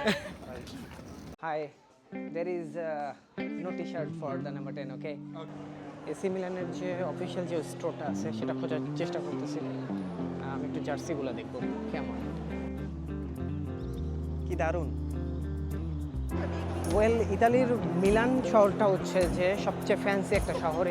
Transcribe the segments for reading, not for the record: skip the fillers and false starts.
Hi, there is no t-shirt for the number 10, okay? AC মিলানের যে official যে স্টোরটা আছে সেটা খোঁজার চেষ্টা করতেছি। আমি একটু জার্সিগুলো দেখবো কেমন, কি দারুণ। ওয়েল, ইতালির মিলান শহরটা হচ্ছে যে সবচেয়ে ফ্যান্সি একটা শহর।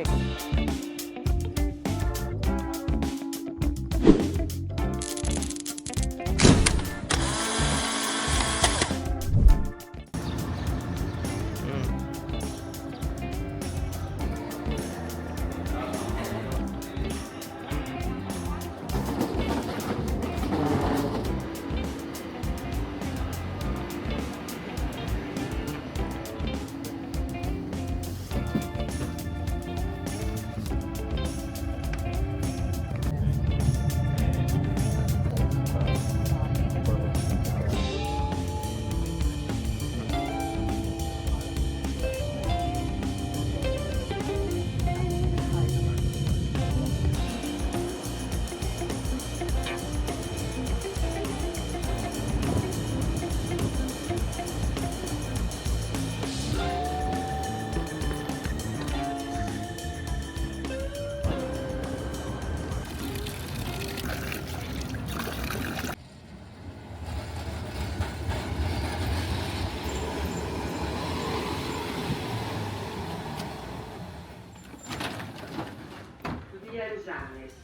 Via Rusales.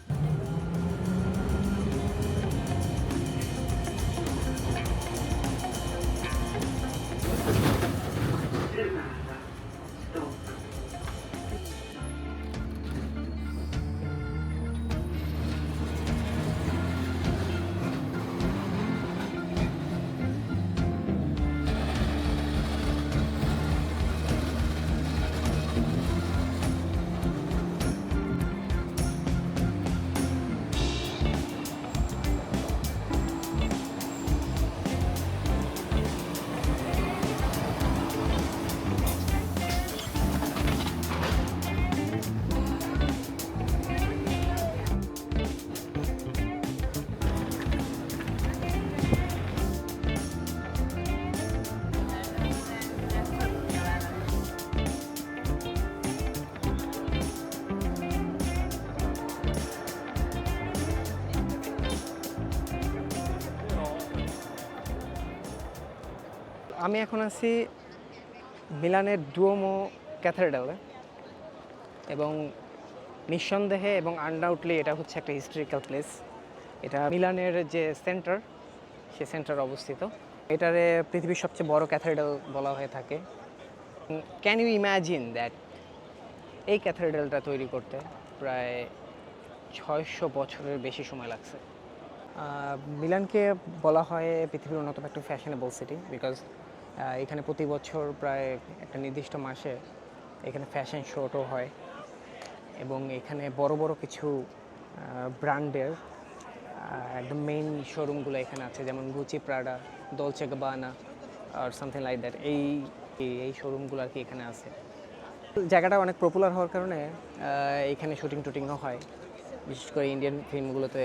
Fermata. Stop. আমি এখন আছি মিলানের ডুওমো ক্যাথেড্রালে, এবং নিঃসন্দেহে এবং আনডাউটলি এটা হচ্ছে একটা হিস্টোরিক্যাল প্লেস। এটা মিলানের যে সেন্টার, সে সেন্টারে অবস্থিত। এটারে পৃথিবীর সবচেয়ে বড় ক্যাথেড্রাল বলা হয়ে থাকে। ক্যান ইউ ইম্যাজিন দ্যাট এই ক্যাথেড্রালটা তৈরি করতে প্রায় 600 বছরের বেশি সময় লাগছে। মিলানকে বলা হয় পৃথিবীর অন্যতম একটা ফ্যাশনেবল সিটি, বিকজ এখানে প্রতি বছর প্রায় একটা নির্দিষ্ট মাসে এখানে ফ্যাশন শোটাও হয়, এবং এখানে বড় বড় কিছু ব্র্যান্ডের একদম মেইন শোরুমগুলো এখানে আছে, যেমন গুচি, প্রাডা, দলচে গাবানা আর সামথিং লাইক দ্যাট। এই শোরুমগুলো আর কি এখানে আছে। জায়গাটা অনেক পপুলার হওয়ার কারণে এখানে শুটিং টুটিংও হয়, বিশেষ করে ইন্ডিয়ান ফিল্মগুলোতে,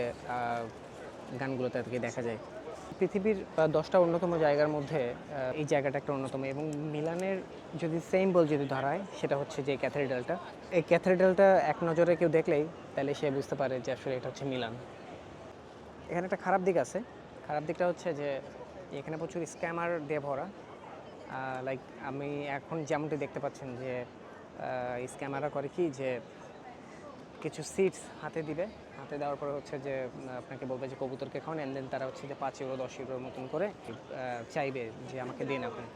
গানগুলোতে আর কি দেখা যায়। পৃথিবীর 10টা অন্যতম জায়গার মধ্যে এই জায়গাটা একটা অন্যতম, এবং মিলানের যদি সিম্বল যদি ধরায় সেটা হচ্ছে যে ক্যাথেড্রালটা। এই ক্যাথেড্রালটা এক নজরে কেউ দেখলেই তাহলে সে বুঝতে পারে যে আসলে এটা হচ্ছে মিলান। এখানে একটা খারাপ দিক আছে। খারাপ দিকটা হচ্ছে যে এখানে প্রচুর স্ক্যামার দিয়ে ভরা। লাইক আমি এখন যেমনটি দেখতে পাচ্ছেন যে স্ক্যামাররা করে কি, যে কিছু সিটস হাতে দিবে, হাতে দেওয়ার পরে হচ্ছে যে আপনাকে বলবে যে কবুতরকে খাওয়ান, অ্যান্ড দেন তারা হচ্ছে যে 5 ইউরো 10 ইউরোর মতন করে চাইবে যে আমাকে দিন আপনি।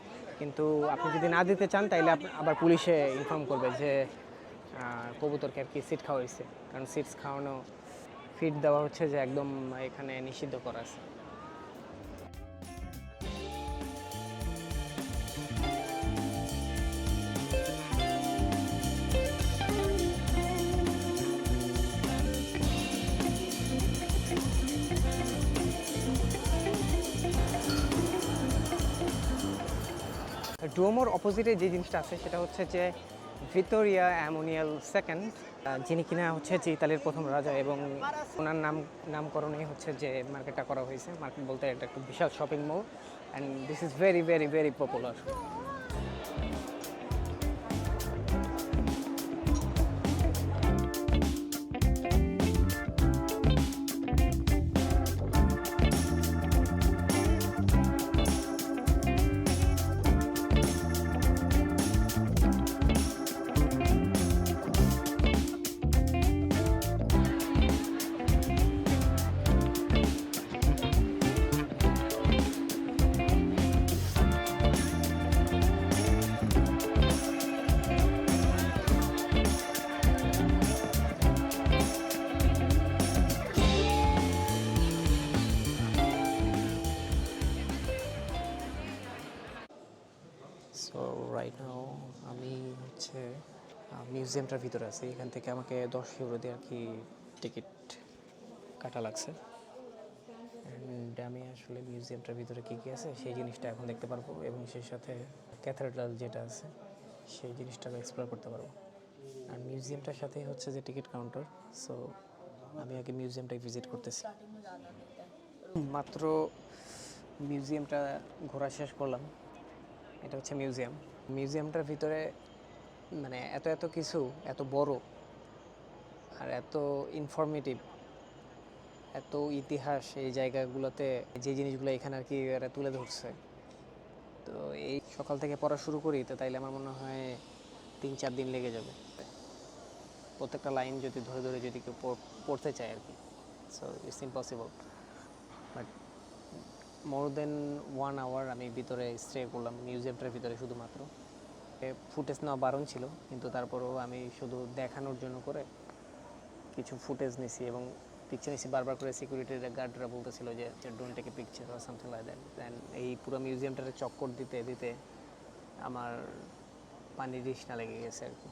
কিন্তু আপনি যদি না দিতে চান তাইলে আবার পুলিশে ইনফর্ম করবে যে কবুতরকে আর কি সিট খাওয়াইছে, কারণ সিটস খাওয়ানো, ফিড দেওয়া হচ্ছে যে একদম এখানে নিষিদ্ধ করা আছে। ডুওমোর অপোজিটে যে জিনিসটা আছে সেটা হচ্ছে যে ভিক্টোরিয়া এমানুয়েল সেকেন্ড, যিনি কিনা হচ্ছে যে ইতালির প্রথম রাজা, এবং ওনার নামকরণেই হচ্ছে যে মার্কেটটা করা হয়েছে। মার্কেট বলতে এটা একটা বিশাল shopping mall, and this is very very very popular. So right now আমি হচ্ছে মিউজিয়ামটার ভিতরে আছি। এখান থেকে আমাকে 10 ইউরো দিয়ে আর কি টিকিট কাটা লাগছে। অ্যান্ড আমি আসলে মিউজিয়ামটার ভিতরে কী কী আছে সেই জিনিসটা এখন দেখতে পারবো, এবং সেই সাথে ক্যাথেড্রাল যেটা আছে সেই জিনিসটাকে এক্সপ্লোর করতে পারবো। আর মিউজিয়ামটার সাথেই হচ্ছে যে টিকিট কাউন্টার। সো আমি আগে মিউজিয়ামটাই ভিজিট করতেছি। মাত্র মিউজিয়ামটা ঘোরা শেষ করলাম। এটা হচ্ছে মিউজিয়ামটার ভিতরে মানে এত এত কিছু, এত বড় আর এত ইনফরমেটিভ, এত ইতিহাস এই জায়গাগুলোতে, যে জিনিসগুলো এখানে আর কি এরা তুলে ধরছে। তো এই সকাল থেকে পড়া শুরু করি তো তাইলে আমার মনে হয় 3-4 দিন লেগে যাবে প্রত্যেকটা লাইন যদি ধরে ধরে যদি কেউ পড়তে চায় আর কি। So it's impossible, but more than 1 hour আমি ভিতরে স্টে করলাম মিউজিয়ামটার ভিতরে। শুধুমাত্র ফুটেজ নেওয়া বারণ ছিল, কিন্তু তারপরেও আমি শুধু দেখানোর জন্য করে কিছু ফুটেজ নিছি এবং পিকচার নিছি। বারবার করে সিকিউরিটির গার্ডরা বলতেছিল যে don't take a picture or something like that. Then এই পুরো মিউজিয়ামটারে চক্কর দিতে দিতে আমার পানির তৃষ্ণা লেগে গেছে আর কি।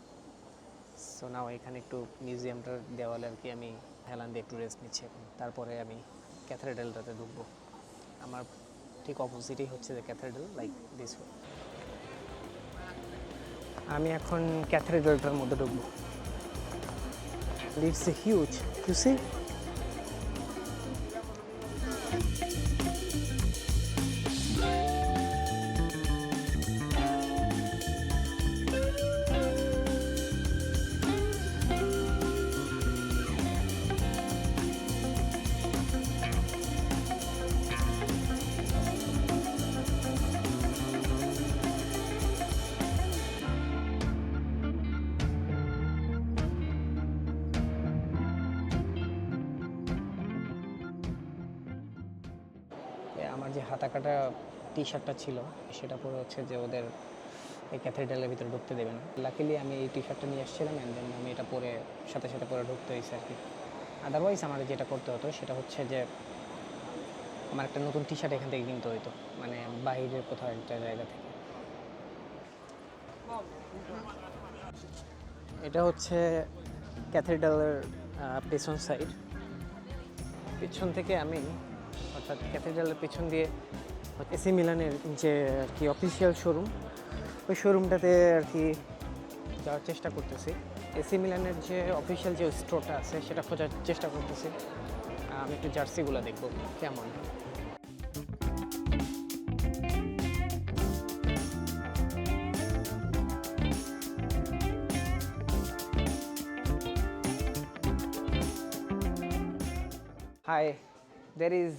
সো নাও এখানে একটু মিউজিয়ামটার দেওয়ালে আর কি আমি হেলান দিয়ে একটু রেস্ট নিচ্ছি এখন। তারপরে আমি ক্যাথেড্রালটাতে ঢুকবো। আমার ঠিক অপোজিটেই হচ্ছে যে ক্যাথেড্রাল, লাইক দিস ওয়ে। আমি এখন ক্যাথেড্রালটার মধ্যে ঢুকবো। It's a huge, you see. আমার যে হাতা কাটা টি শার্টটা ছিল সেটা পরে হচ্ছে যে ওদের এই ক্যাথেড্রালের ভিতরে ঢুকতে দেবে না। লাকিলি আমি এই টি শার্টটা নিয়ে আসছিলাম, অ্যান্ড দেন আমি এটা পরে সাথে সাথে পরে ঢুকতে হয়েছে আর কি। আদারওয়াইজ আমার যেটা করতে হতো সেটা হচ্ছে যে আমার একটা নতুন টি শার্ট এখান থেকে কিনতে হতো, মানে বাইরের কোথাও একটা জায়গা থেকে। এটা হচ্ছে ক্যাথেড্রালের পেছন সাইড। পিছন থেকে আমি, অর্থাৎ ক্যাথেড্রালের পেছন দিয়ে এসি মিলানের যে আর কি অফিসিয়াল শোরুম, ওই শোরুমটাতে আর কি যাওয়ার চেষ্টা করতেছি। এসি মিলানের যে অফিসিয়াল যে স্টোরটা আছে সেটা খোঁজার চেষ্টা করতেছি। আমি একটু জার্সিগুলো দেখবো কেমন। Hi, there is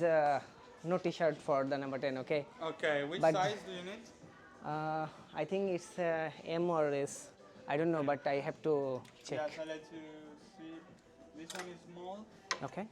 no t-shirt for the number 10, okay? Okay, which But- size do you need? I think it's M or S. I don't know, but I have to check. Yeah, so let you see. This one is small. Okay.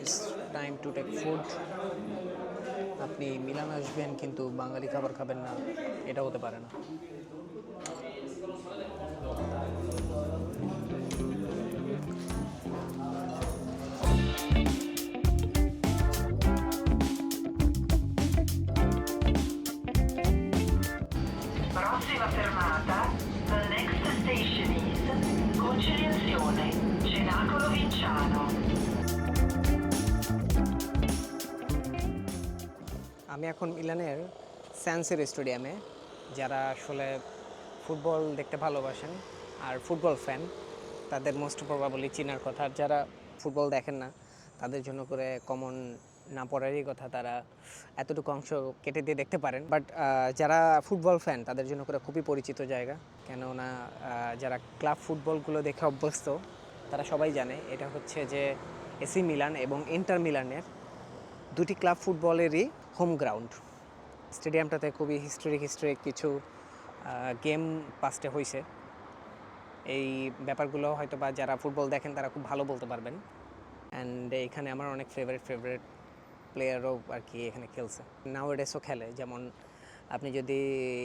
It's time to take food. আপনি Milan আসবেন কিন্তু বাঙালি খাবার খাবেন না, এটা হতে পারে না। Prossima fermata, the next station is Conciliazione, Cenacolo Vinciano. আমি এখন মিলানের স্যানসিরো স্টেডিয়ামে। যারা আসলে ফুটবল দেখতে ভালোবাসেন আর ফুটবল ফ্যান তাদের মোস্ট প্রবাবলি চেনার কথা। আর যারা ফুটবল দেখেন না তাদের জন্য করে কমন না পড়ারই কথা, তারা এতটুকু অংশ কেটে দিয়ে দেখতে পারেন। বাট যারা ফুটবল ফ্যান তাদের জন্য করে খুবই পরিচিত জায়গা, কেননা যারা ক্লাব ফুটবলগুলো দেখে অভ্যস্ত তারা সবাই জানে এটা হচ্ছে যে এসি মিলান এবং ইন্টার মিলানের দুটি ক্লাব ফুটবলেরই হোম গ্রাউন্ড। স্টেডিয়ামটাতে খুবই হিস্টোরিক কিছু গেম পাস্টে হয়েছে। এই ব্যাপারগুলো হয়তো বা যারা ফুটবল দেখেন তারা খুব ভালো বলতে পারবেন। অ্যান্ড এখানে আমার অনেক ফেভারিট প্লেয়ারও আর কি এখানে খেলছে, নাওয়াডেসও খেলে। যেমন আপনি যদি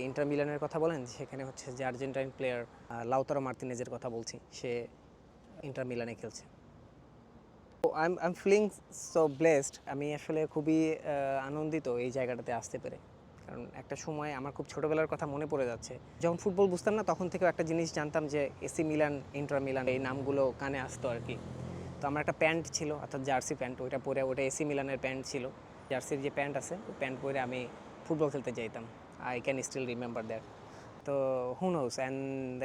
ইন্টার মিলানের কথা বলেন, সেখানে হচ্ছে যে আর্জেন্টাইন প্লেয়ার লাউতারো মার্তিনেজের কথা বলছি, সে ইন্টার মিলানে খেলছে। I am feeling so blessed. আমি আসলে খুবই আনন্দিত এই জায়গাটাতে আসতে পেরে, কারণ একটা সময় আমার খুব ছোটোবেলার কথা মনে পড়ে যাচ্ছে। যখন ফুটবল বুঝতাম না তখন থেকেও একটা জিনিস জানতাম যে এসি মিলান, ইন্টার মিলান এই নামগুলো কানে আসতো আর কি। তো আমার একটা প্যান্ট ছিল, অর্থাৎ জার্সি প্যান্ট, ওইটা পরে, ওটা এসি মিলানের প্যান্ট ছিল। জার্সির যে প্যান্ট আছে ওই প্যান্ট পরে আমি ফুটবল খেলতে যাইতাম। I can still remember that. তো হু নোস, অ্যান্ড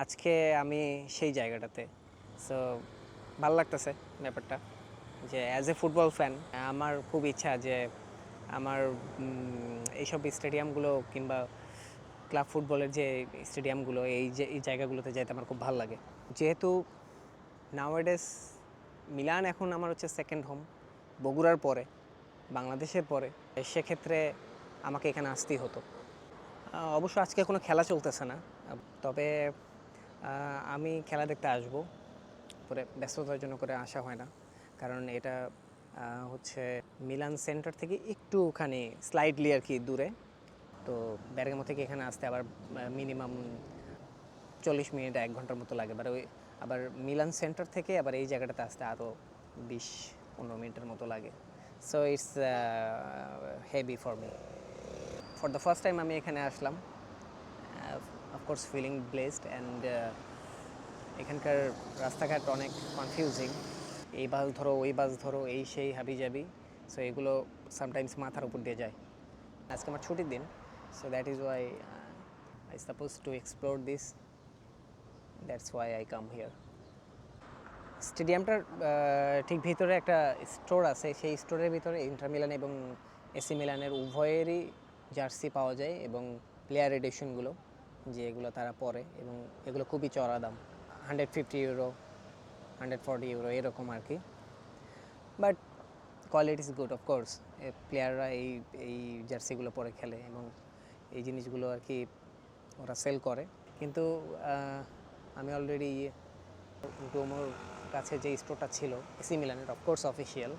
আজকে আমি সেই জায়গাটাতে। সো ভালো লাগতেছে ব্যাপারটা, যে অ্যাজ এ ফুটবল ফ্যান আমার খুব ইচ্ছা যে আমার এইসব স্টেডিয়ামগুলো কিংবা ক্লাব ফুটবলের যে স্টেডিয়ামগুলো, এই জায়গাগুলোতে যাইতে আমার খুব ভালো লাগে। যেহেতু নাওয়াডেস মিলান এখন আমার হচ্ছে সেকেন্ড হোম, বগুড়ার পরে, বাংলাদেশের পরে, সেক্ষেত্রে আমাকে এখানে আসতেই হতো। অবশ্য আজকে কোনো খেলা চলতেছে না, তবে আমি খেলা দেখতে আসবো। পরে ব্যস্ততার জন্য করে আসা হয় না, কারণ এটা হচ্ছে মিলান সেন্টার থেকে একটুখানি স্লাইডলি আর কি দূরে। তো ব্যারগামো থেকে এখানে আসতে আবার মিনিমাম 40 মিনিট 1 ঘন্টার মতো লাগে। আবার মিলান সেন্টার থেকে আবার এই জায়গাটাতে আসতে আরও 20-15 মিনিটের মতো লাগে। So it's heavy for me. For the first time আমি এখানে আসলাম, অফকোর্স ফিলিং ব্লেসড। অ্যান্ড এখানকার রাস্তাঘাট অনেক কনফিউজিং, এই বাস ধরো ওই বাস ধরো, এই সেই হাবিজাবি। সো এগুলো সামটাইমস মাথার উপর দিয়ে যায়। আজকে আমার ছুটির দিন, so that is why I suppose to explore this, that's why I come here. স্টেডিয়ামটার ঠিক ভিতরে একটা স্টোর আছে, সেই স্টোরের ভিতরে ইন্টার মিলান এবং এসি মিলানের উভয়েরই জার্সি পাওয়া যায় এবং প্লেয়ার এডিশনগুলো যেগুলো তারা পরে, এবং এগুলো খুবই চড়া দাম, 150 ইউরো, 140 ইউরো এরকম আর কি। But quality is good of course. প্লেয়াররা এই জার্সিগুলো পরে খেলে এবং এই জিনিসগুলো আর কি ওরা সেল করে। কিন্তু আমি অলরেডি ডোমোর কাছে যে স্টোরটা ছিল এসি মিলানের, অফকোর্স অফিসিয়াল,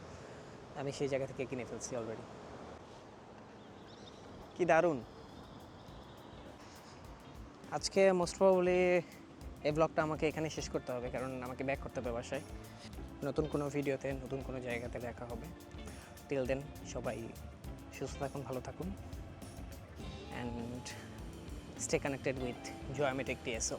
আমি সেই জায়গা থেকে কিনে ফেলছি অলরেডি। কি দারুণ! আজকে মোস্ট প্রবাবলি এই ব্লগটা আমাকে এখানে শেষ করতে হবে, কারণ আমাকে ব্যাক করতে হবে বাসায়। নতুন কোনো ভিডিওতে নতুন কোনো জায়গাতে দেখা হবে। টিল দেন সবাই সুস্থ থাকুন, ভালো থাকুন, অ্যান্ড স্টে কানেক্টেড উইথ জয়ামেটেক TSO।